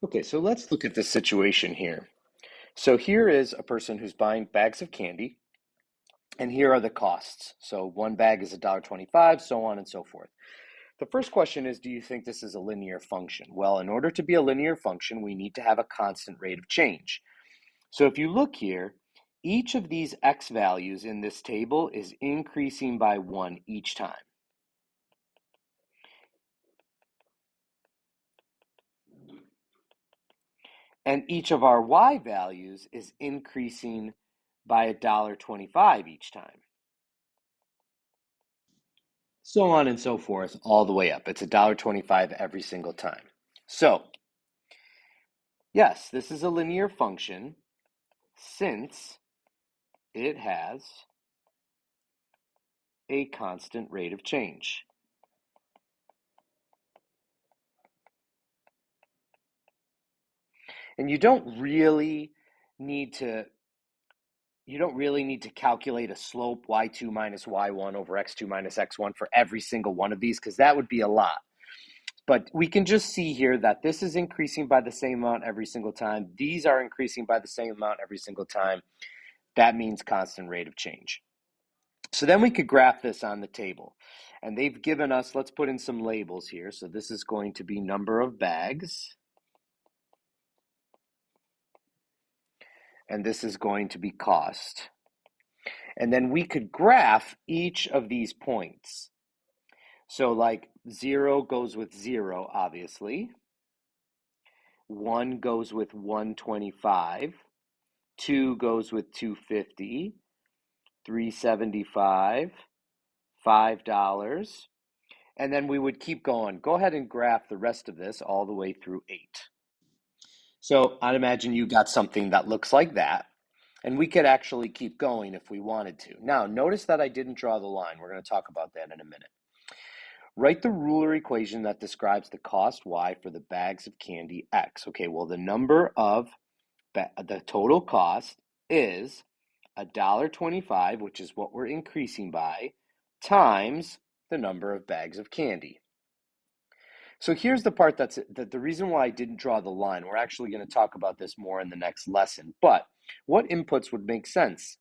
Okay, so let's look at the situation here. So here is a person who's buying bags of candy, and here are the costs. So one bag is $1.25, so on and so forth. The first question is, do you think this is a linear function? Well, in order to be a linear function, we need to have a constant rate of change. So if you look here, each of these x values in this table is increasing by 1 each time. And each of our y values is increasing by $1.25 each time. So on and so forth, all the way up. It's $1.25 every single time. So, yes, this is a linear function since it has a constant rate of change. And you don't really need to calculate a slope y2 minus y1 over x2 minus x1 for every single one of these, because that would be a lot. But we can just see here that this is increasing by the same amount every single time. These are increasing by the same amount every single time. That means constant rate of change. So then we could graph this on the table. And they've given us, let's put in some labels here. So this is going to be number of bags. And this is going to be cost. And then we could graph each of these points. So like 0 goes with 0, obviously. 1 goes with 125. 2 goes with 250. 375. $5. And then we would keep going. Go ahead and graph the rest of this all the way through 8. So I'd imagine you got something that looks like that. And we could actually keep going if we wanted to. Now, notice that I didn't draw the line. We're going to talk about that in a minute. Write the ruler equation that describes the cost y for the bags of candy x. Okay, well, the total cost is $1.25, which is what we're increasing by, times the number of bags of candy. So here's the part that's the reason why I didn't draw the line. We're actually going to talk about this more in the next lesson. But what inputs would make sense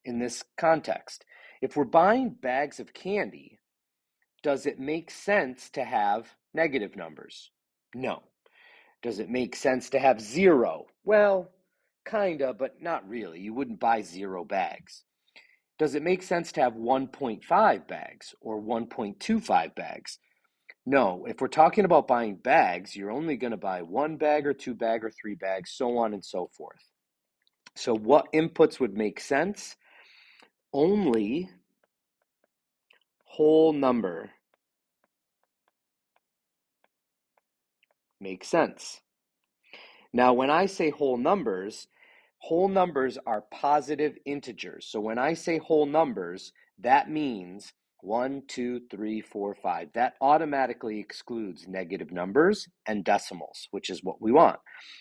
in this context? If we're buying bags of candy, does it make sense to have negative numbers? No. Does it make sense to have 0? Well, kinda, but not really. You wouldn't buy 0 bags. Does it make sense to have 1.5 bags or 1.25 bags? No, if we're talking about buying bags, you're only going to buy 1 bag or 2 bag or 3 bags, so on and so forth. So what inputs would make sense? Only whole number makes sense. Now, when I say whole numbers are positive integers. So when I say whole numbers, that means 1, 2, 3, 4, 5. That automatically excludes negative numbers and decimals, which is what we want.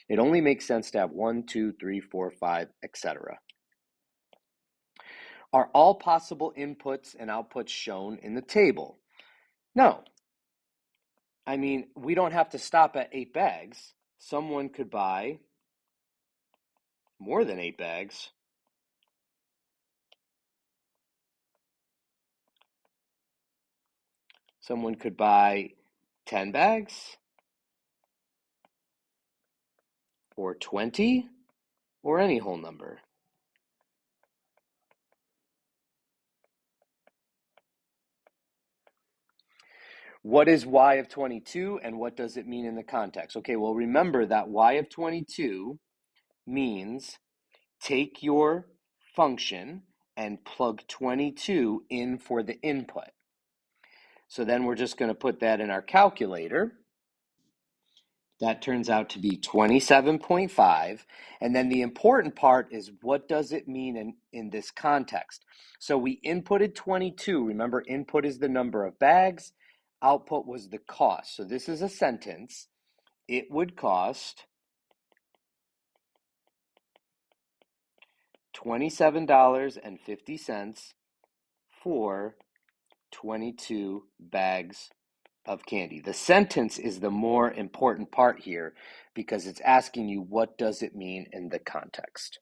It only makes sense to have 1, 2, 3, 4, 5, etc. Are all possible inputs and outputs shown in the table? No. I mean, we don't have to stop at 8 bags. Someone could buy more than 8 bags. Someone could buy 10 bags, or 20, or any whole number. What is y of 22 and what does it mean in the context? Okay, well, remember that y of 22 means take your function and plug 22 in for the input. So then we're just going to put that in our calculator. That turns out to be 27.5. And then the important part is, what does it mean in this context? So we inputted 22. Remember, input is the number of bags. Output was the cost. So this is a sentence. It would cost $27.50 for 22 bags of candy. The sentence is the more important part here because it's asking you what does it mean in the context.